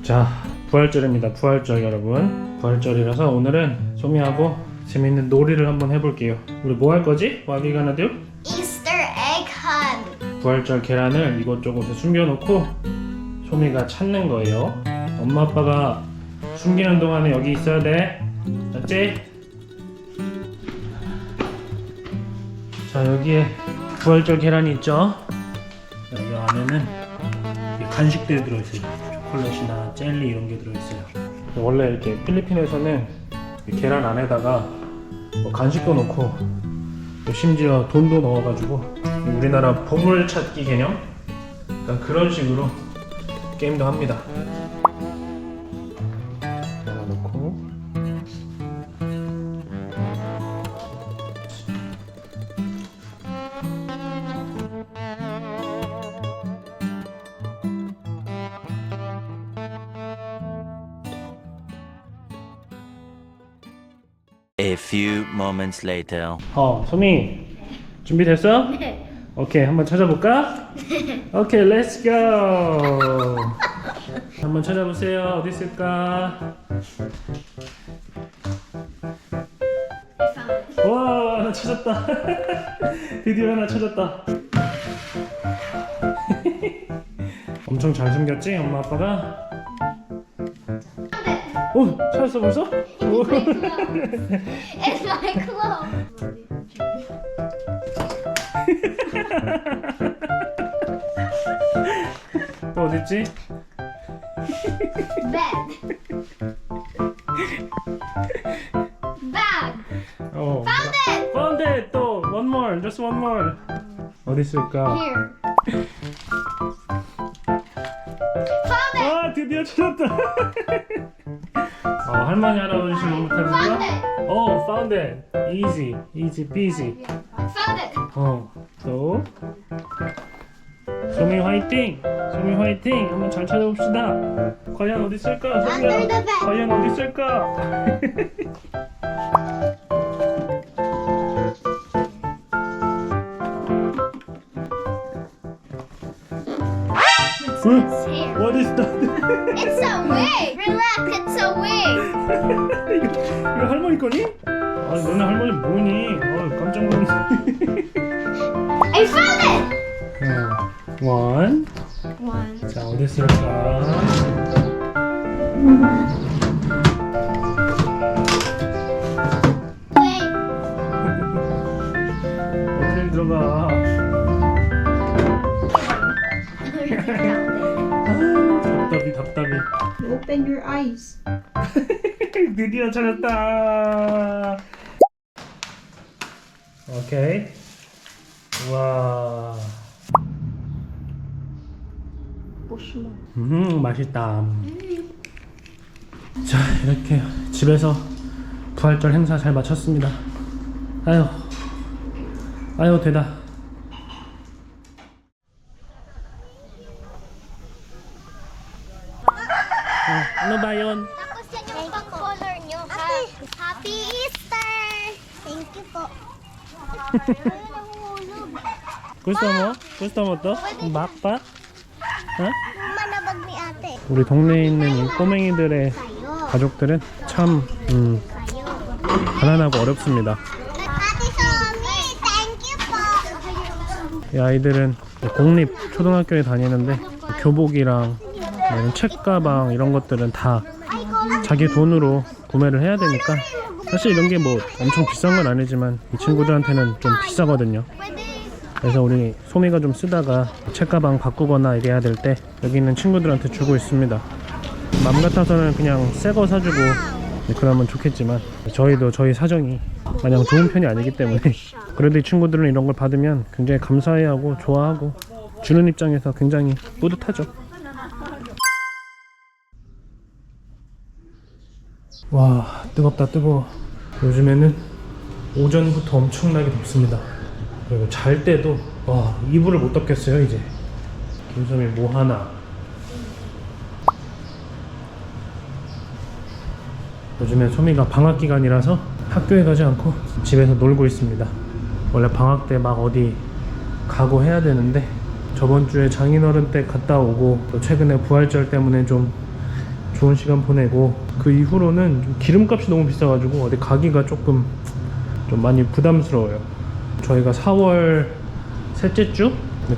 자, 부활절입니다. 부활절 여러분. 부활절이라서 오늘은 소미하고 재밌는 놀이를 한번 해볼게요. 우리 뭐 할 거지? What are we gonna do? Easter egg hunt. 부활절 계란을 이곳저곳에 숨겨놓고 소미가 찾는 거예요. 엄마 아빠가 숨기는 동안에 여기 있어야 돼. 알았지? 자, 여기에 부활절 계란이 있죠? 여기 안에는 간식들이 들어있어요. 초콜릿이나 젤리 이런 게 들어있어요. 원래 이렇게 필리핀에서는 계란 안에다가 뭐 간식도 넣고 또 심지어 돈도 넣어가지고 우리나라 보물찾기 개념? 약간 그런 식으로 게임도 합니다. 하나 넣고 A few moments later. 소미 준비됐어? 네. 오케이, 한번 찾아볼까? 오케이, 렛츠 고! 한번 찾아보세요. 어디 있을까? 와, 하나 찾았다. 드디어 하나 찾았다. 엄청 잘 숨겼지? 엄마 아빠가? 오! 찾았어 벌써? 오. It's my clothes. 또 어딨지? Bed. Bag. Found it! Found it! 또 one more, just one more. 어디 있을까? Here. Found it! 아, 드디어 찾았다. 할머니 할아버지 실 너무 Found 타는구나. it! Found it. Easy, easy peasy. Found it! 또 소미 화이팅! 소미 화이팅! 한번 잘 찾아봅시다. 과연 어디 있을까? 소미야. Under the bed. 과연 어디 있을까? It's here. What is that? It's a wig! Relax, it's a wig! 이거 할머니 거니? 아니, 너네 할머니 뭐니? 깜짝 놀랐네. I found it! One. One. 자, 어디 있을까? Wait. 어디 들어가? 답답이. Open your eyes. 드디어 찾았다. 오케이. 와. 맛있다. 자, 이렇게 집에서 부활절 행사 잘 마쳤습니다. 아유 되다. Ano ba yun? Tapos yan yung pang-color nyo, ha? Happy Easter! Thank you po. Ayun, nahuhulog. Gusto mo to? Backpack? Manabag ni ate. 우리 동네에 있는 이 꼬맹이들의 Kayo. 가족들은 참 Kayo. 가난하고 어렵습니다. Ate Somi, thank you po. 이 아이들은 공립 초등학교에 다니는데 교복이랑 이런 책가방 이런 것들은 다 자기 돈으로 구매를 해야 되니까 사실 이런 게 뭐 엄청 비싼 건 아니지만 이 친구들한테는 좀 비싸거든요. 그래서 우리 소미가 좀 쓰다가 책가방 바꾸거나 이래야 될 때 여기 있는 친구들한테 주고 있습니다. 맘 같아서는 그냥 새 거 사주고 그러면 좋겠지만 저희도 저희 사정이 마냥 좋은 편이 아니기 때문에 그래도 이 친구들은 이런 걸 받으면 굉장히 감사해하고 좋아하고 주는 입장에서 굉장히 뿌듯하죠. 와, 뜨겁다 뜨거워. 요즘에는 오전부터 엄청나게 덥습니다. 그리고 잘 때도 이불을 못 덮겠어요. 이제 김소미 뭐하나. 요즘에 소미가 방학기간이라서 학교에 가지 않고 집에서 놀고 있습니다. 원래 방학 때 막 어디 가고 해야 되는데 저번 주에 장인어른 댁 갔다 오고 또 최근에 부활절 때문에 좀 좋은 시간 보내고, 그 이후로는 좀 기름값이 너무 비싸가지고 어디 가기가 조금 좀 많이 부담스러워요. 저희가 4월 셋째 주,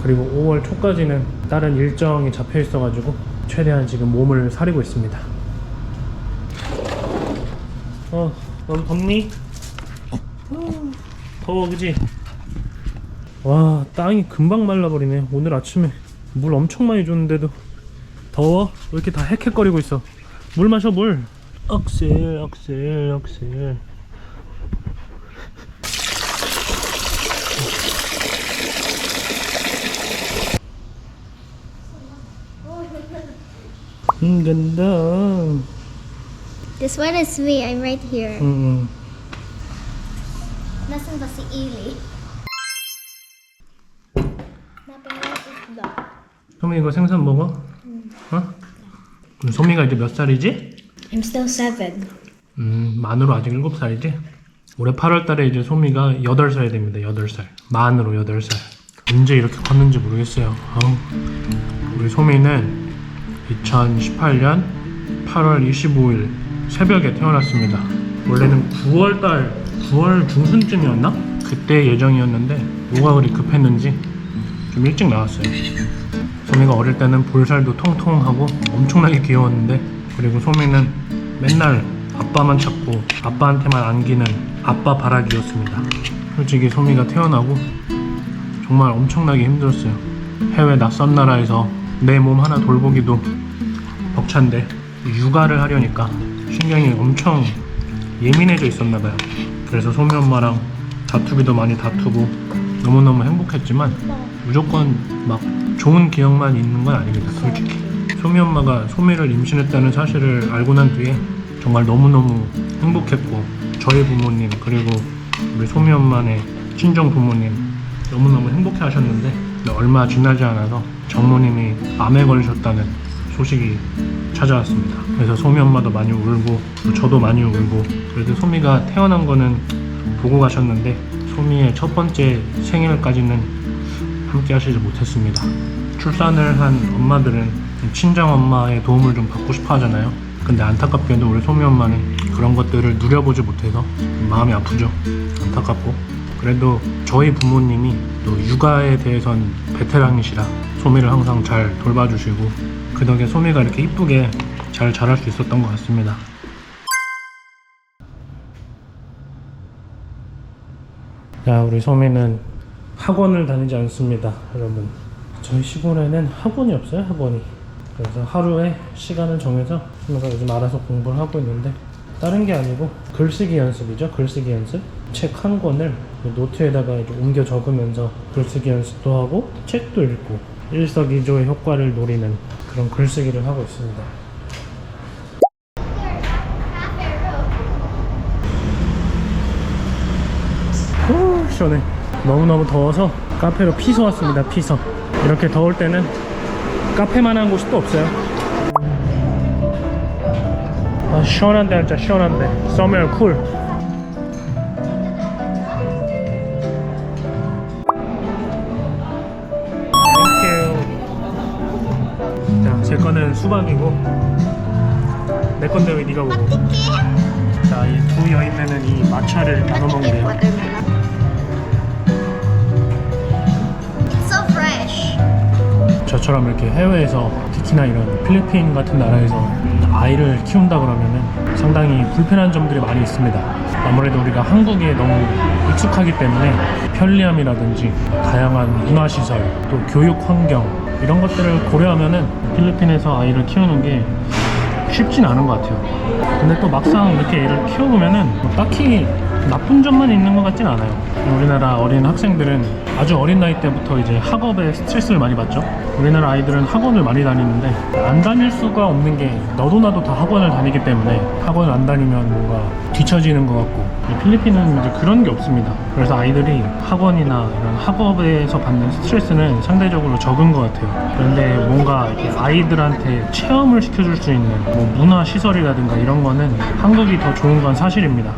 그리고 5월 초까지는 다른 일정이 잡혀 있어가지고 최대한 지금 몸을 사리고 있습니다. 너무 덥니? 더워, 그지? 와, 땅이 금방 말라버리네. 오늘 아침에 물 엄청 많이 줬는데도 더워? 왜 이렇게 다 헥헥거리고 있어? 물 마셔, 물. 억슬. 간다. This one is me. I'm right here. Nasaan ba si Ili? 소미 이거 생선 먹어? 어? 그럼 소미가 이제 몇 살이지? I'm still 7. 만으로 아직 7살이지? 올해 8월달에 이제 소미가 8살이 됩니다. 8살. 만으로 8살. 언제 이렇게 컸는지 모르겠어요. 우리 소미는 2018년 8월 25일 새벽에 태어났습니다. 원래는 9월 중순쯤이었나? 그때 예정이었는데 뭐가 그리 급했는지 좀 일찍 나왔어요. 소미가 어릴 때는 볼살도 통통하고 엄청나게 귀여웠는데, 그리고 소미는 맨날 아빠만 찾고 아빠한테만 안기는 아빠 바라기였습니다. 솔직히 소미가 태어나고 정말 엄청나게 힘들었어요. 해외 낯선 나라에서 내 몸 하나 돌보기도 벅찬데 육아를 하려니까 신경이 엄청 예민해져 있었나봐요. 그래서 소미 엄마랑 다투기도 많이 다투고 너무너무 행복했지만 무조건 막 좋은 기억만 있는 건 아닙니다. 솔직히 소미 엄마가 소미를 임신했다는 사실을 알고 난 뒤에 정말 너무너무 행복했고, 저희 부모님 그리고 우리 소미 엄마네 친정 부모님 너무너무 행복해 하셨는데, 얼마 지나지 않아서 장모님이 암에 걸리셨다는 소식이 찾아왔습니다. 그래서 소미 엄마도 많이 울고 또 저도 많이 울고, 그래도 소미가 태어난 거는 보고 가셨는데 소미의 첫 번째 생일까지는 함께 하시지 못했습니다. 출산을 한 엄마들은 친정 엄마의 도움을 좀 받고 싶어 하잖아요. 근데 안타깝게도 우리 소미 엄마는 그런 것들을 누려보지 못해서 마음이 아프죠. 안타깝고. 그래도 저희 부모님이 또 육아에 대해선 베테랑이시라 소미를 항상 잘 돌봐주시고, 그 덕에 소미가 이렇게 이쁘게 잘 자랄 수 있었던 것 같습니다. 자, 우리 소미는 학원을 다니지 않습니다, 여러분. 저희 시골에는 학원이 없어요, 학원이. 그래서 하루에 시간을 정해서 소미가 요즘 알아서 공부를 하고 있는데, 다른 게 아니고 글쓰기 연습이죠. 글쓰기 연습. 책 한 권을 노트에다가 이렇게 옮겨 적으면서 글쓰기 연습도 하고 책도 읽고 일석이조의 효과를 노리는 그런 글쓰기를 하고 있습니다. 시원해. 너무너무 더워서 카페로 피서 왔습니다. 피서. 이렇게 더울 때는 카페만한 곳이 또 없어요. 시원한데, 진짜 시원한데. Summer cool. 자, 제 거는 수박이고 내 건데 왜 네가 먹어? 자, 이 두 여인네는 이 마차를 나눠 먹는데요. So fresh. 저처럼 이렇게 해외에서, 특히나 이런 필리핀 같은 나라에서 아이를 키운다 그러면은 상당히 불편한 점들이 많이 있습니다. 아무래도 우리가 한국에 너무 익숙하기 때문에 편리함이라든지 다양한 문화시설, 또 교육 환경 이런 것들을 고려하면은 필리핀에서 아이를 키우는 게 쉽진 않은 것 같아요. 근데 또 막상 이렇게 애를 키워보면은 뭐 딱히 나쁜 점만 있는 것 같진 않아요. 우리나라 어린 학생들은 아주 어린 나이 때부터 이제 학업에 스트레스를 많이 받죠. 우리나라 아이들은 학원을 많이 다니는데 안 다닐 수가 없는 게 너도 나도 다 학원을 다니기 때문에 학원을 안 다니면 뭔가 뒤처지는 것 같고, 필리핀은 이제 그런 게 없습니다. 그래서 아이들이 학원이나 이런 학업에서 받는 스트레스는 상대적으로 적은 것 같아요. 그런데 뭔가 이렇게 아이들한테 체험을 시켜줄 수 있는 뭐 문화 시설이라든가 이런 거는 한국이 더 좋은 건 사실입니다.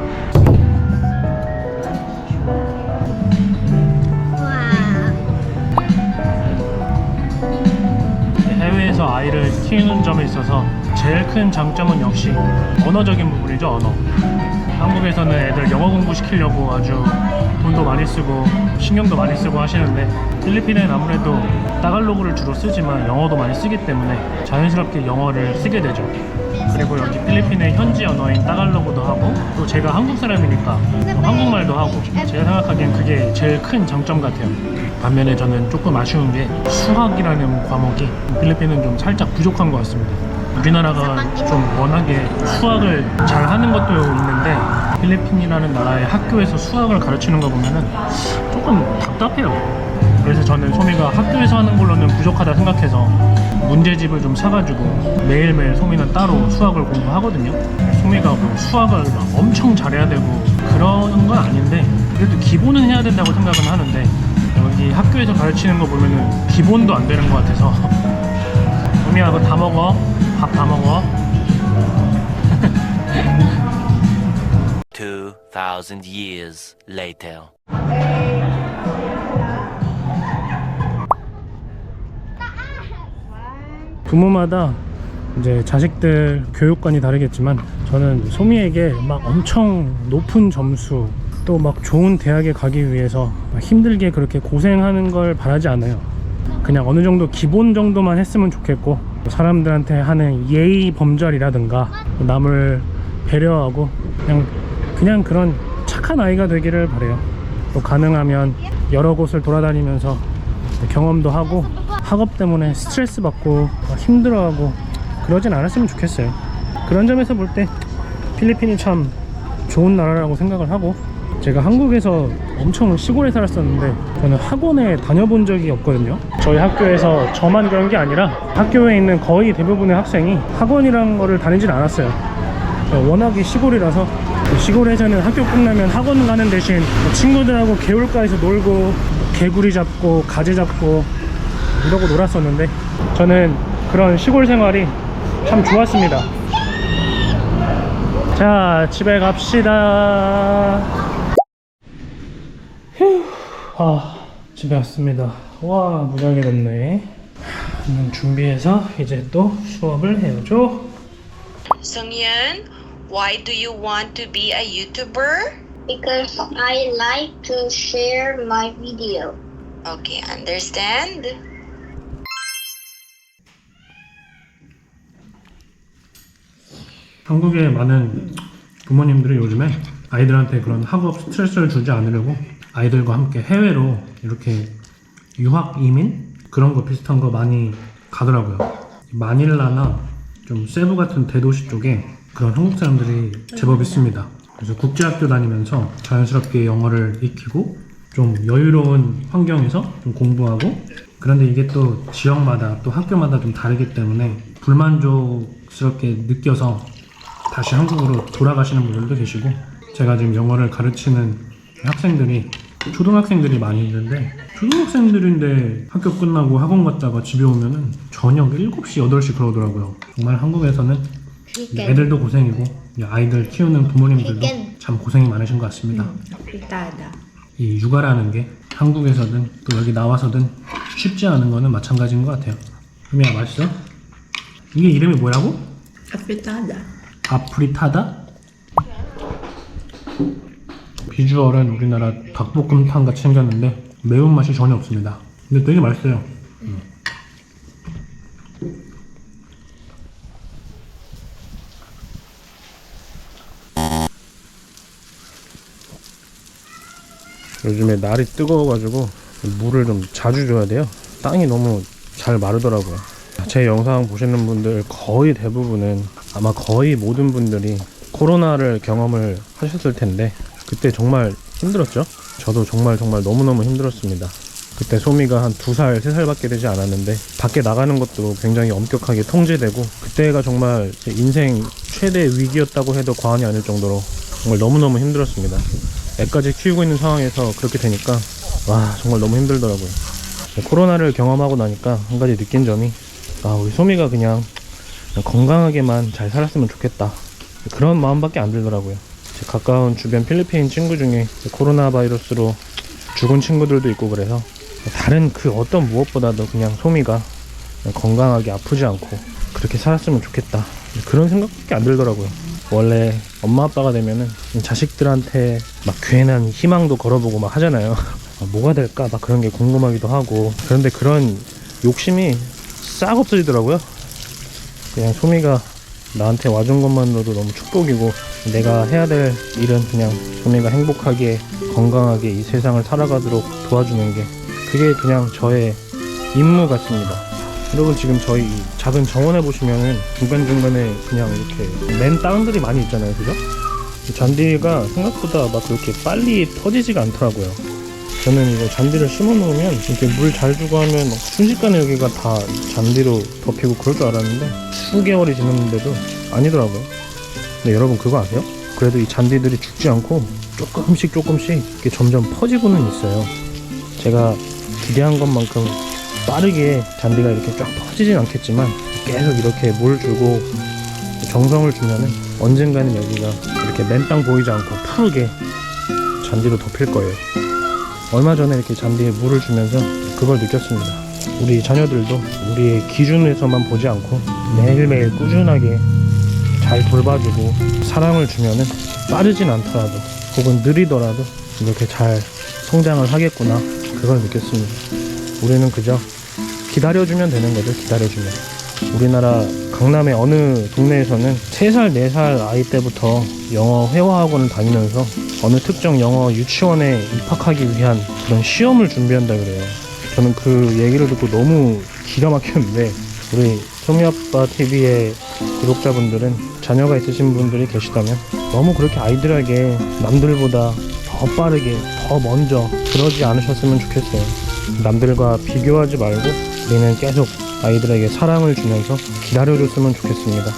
한국에서 아이를 키우는 점에 있어서 제일 큰 장점은 역시 언어적인 부분이죠. 언어. 한국에서는 애들 영어 공부 시키려고 아주 돈도 많이 쓰고 신경도 많이 쓰고 하시는데 필리핀은 아무래도 따갈로그를 주로 쓰지만 영어도 많이 쓰기 때문에 자연스럽게 영어를 쓰게 되죠. 그리고 여기 필리핀의 현지 언어인 따갈로그도 하고 또 제가 한국 사람이니까 또 한국말도 하고 제가 생각하기엔 그게 제일 큰 장점 같아요. 반면에 저는 조금 아쉬운 게 수학이라는 과목이 필리핀은 좀 살짝 부족한 것 같습니다. 우리나라가 좀 워낙에 수학을 잘 하는 것도 있는데 필리핀이라는 나라의 학교에서 수학을 가르치는 거 보면은 조금 답답해요. 그래서 저는 소미가 학교에서 하는 걸로는 부족하다 생각해서 문제집을 좀 사가지고 매일매일 소미는 따로 수학을 공부하거든요. 소미가 뭐 수학을 막 엄청 잘해야 되고 그런 건 아닌데 그래도 기본은 해야 된다고 생각은 하는데 여기 학교에서 가르치는 거 보면은 기본도 안 되는 것 같아서 소미야 그거 다 먹어. 밥 다 먹어. 2,000 years later. 부모마다 이제 자식들 교육관이 다르겠지만 저는 소미에게 막 엄청 높은 점수 또 막 좋은 대학에 가기 위해서 막 힘들게 그렇게 고생하는 걸 바라지 않아요. 그냥 어느 정도 기본 정도만 했으면 좋겠고 사람들한테 하는 예의 범절이라든가 남을 배려하고 그냥 그런 착한 아이가 되기를 바래요. 또 가능하면 여러 곳을 돌아다니면서 경험도 하고 학업 때문에 스트레스 받고 힘들어하고 그러진 않았으면 좋겠어요. 그런 점에서 볼 때 필리핀이 참 좋은 나라라고 생각을 하고 제가 한국에서 엄청 시골에 살았었는데 저는 학원에 다녀본 적이 없거든요. 저희 학교에서 저만 그런 게 아니라 학교에 있는 거의 대부분의 학생이 학원이라는 거를 다니질 않았어요. 워낙에 시골이라서 시골에서는 학교 끝나면 학원 가는 대신 친구들하고 개울가에서 놀고 개구리 잡고 가재 잡고 이러고 놀았었는데 저는 그런 시골 생활이 참 좋았습니다. 자, 집에 갑시다. 휴, 집에 왔습니다. 와, 무지하게 덥네. 준비해서 이제 또 수업을 해야죠. Sungyeon, why do you want to be a YouTuber? Because I like to share my video. Okay, understand? 한국의 많은 부모님들이 요즘에 아이들한테 그런 학업 스트레스를 주지 않으려고 아이들과 함께 해외로 이렇게 유학 이민? 그런 거 비슷한 거 많이 가더라고요. 마닐라나 좀 세부 같은 대도시 쪽에 그런 한국 사람들이 제법 있습니다. 그래서 국제학교 다니면서 자연스럽게 영어를 익히고 좀 여유로운 환경에서 좀 공부하고 그런데 이게 또 지역마다 또 학교마다 좀 다르기 때문에 불만족스럽게 느껴서 다시 한국으로 돌아가시는 분들도 계시고 제가 지금 영어를 가르치는 학생들이 초등학생들이 많이 있는데 초등학생들인데 학교 끝나고 학원 갔다가 집에 오면은 저녁 7시, 8시 그러더라고요. 정말 한국에서는 애들도 고생이고 아이들 키우는 부모님들도 참 고생이 많으신 것 같습니다. 이 육아라는 게 한국에서든 또 여기 나와서든 쉽지 않은 거는 마찬가지인 것 같아요. 유미야 맛있어? 이게 이름이 뭐라고? Apretada. 아프리타다? 비주얼은 우리나라 닭볶음탕 같이 생겼는데 매운맛이 전혀 없습니다. 근데 되게 맛있어요. 요즘에 날이 뜨거워가지고 물을 좀 자주 줘야 돼요. 땅이 너무 잘 마르더라고요. 제 영상 보시는 분들 거의 대부분은 아마 거의 모든 분들이 코로나를 경험을 하셨을 텐데 그때 정말 힘들었죠. 저도 정말 너무너무 힘들었습니다. 그때 소미가 한 2살, 3살 밖에 되지 않았는데 밖에 나가는 것도 굉장히 엄격하게 통제되고 그때가 정말 제 인생 최대 위기였다고 해도 과언이 아닐 정도로 정말 너무너무 힘들었습니다. 애까지 키우고 있는 상황에서 그렇게 되니까 와 정말 너무 힘들더라고요. 코로나를 경험하고 나니까 한 가지 느낀 점이 우리 소미가 그냥 건강하게만 잘 살았으면 좋겠다 그런 마음밖에 안 들더라고요. 제 가까운 주변 필리핀 친구 중에 코로나 바이러스로 죽은 친구들도 있고 그래서 다른 그 어떤 무엇보다도 그냥 소미가 건강하게 아프지 않고 그렇게 살았으면 좋겠다, 그런 생각밖에 안 들더라고요. 원래 엄마 아빠가 되면은 자식들한테 막 괜한 희망도 걸어보고 막 하잖아요. 뭐가 될까 막 그런 게 궁금하기도 하고. 그런데 그런 욕심이 싹 없어지더라고요. 그냥 소미가 나한테 와준 것만으로도 너무 축복이고, 내가 해야 될 일은 그냥 소미가 행복하게 건강하게 이 세상을 살아가도록 도와주는 게, 그게 그냥 저의 임무 같습니다. 여러분, 지금 저희 이 작은 정원에 보시면은 중간중간에 그냥 이렇게 맨 땅들이 많이 있잖아요, 그죠? 이 잔디가 생각보다 막 그렇게 빨리 퍼지지가 않더라고요. 저는 이거 잔디를 심어 놓으면 이렇게 물 잘 주고 하면 막 순식간에 여기가 다 잔디로 덮이고 그럴 줄 알았는데 수개월이 지났는데도 아니더라고요. 근데 여러분, 그거 아세요? 그래도 이 잔디들이 죽지 않고 조금씩 이렇게 점점 퍼지고는 있어요. 제가 기대한 것만큼 빠르게 잔디가 이렇게 쫙 퍼지진 않겠지만 계속 이렇게 물 주고 정성을 주면은 언젠가는 여기가 이렇게 맨 땅 보이지 않고 푸르게 잔디로 덮일 거예요. 얼마 전에 이렇게 잔디에 물을 주면서 그걸 느꼈습니다. 우리 자녀들도 우리의 기준에서만 보지 않고 매일매일 꾸준하게 잘 돌봐주고 사랑을 주면은 빠르진 않더라도 혹은 느리더라도 이렇게 잘 성장을 하겠구나, 그걸 느꼈습니다. 우리는 그저 기다려주면 되는 거죠. 기다려주면. 우리나라 강남의 어느 동네에서는 3살, 4살 아이 때부터 영어 회화학원을 다니면서 어느 특정 영어 유치원에 입학하기 위한 그런 시험을 준비한다 그래요. 저는 그 얘기를 듣고 너무 기가 막혔는데, 우리 소미아빠 TV의 구독자분들은 자녀가 있으신 분들이 계시다면 너무 그렇게 아이들에게 남들보다 더 빠르게 더 먼저 그러지 않으셨으면 좋겠어요. 남들과 비교하지 말고 우리는 계속 아이들에게 사랑을 주면서 기다려줬으면 좋겠습니다.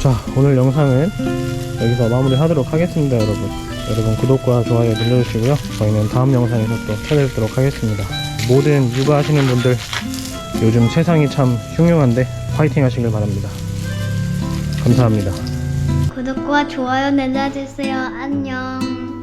자, 오늘 영상은 여기서 마무리하도록 하겠습니다. 여러분 구독과 좋아요 눌러주시고요. 저희는 다음 영상에서 또 찾아뵙도록 하겠습니다. 모든 육아하시는 분들, 요즘 세상이 참 흉흉한데 화이팅 하시길 바랍니다. 감사합니다. 구독과 좋아요 눌러주세요. 안녕.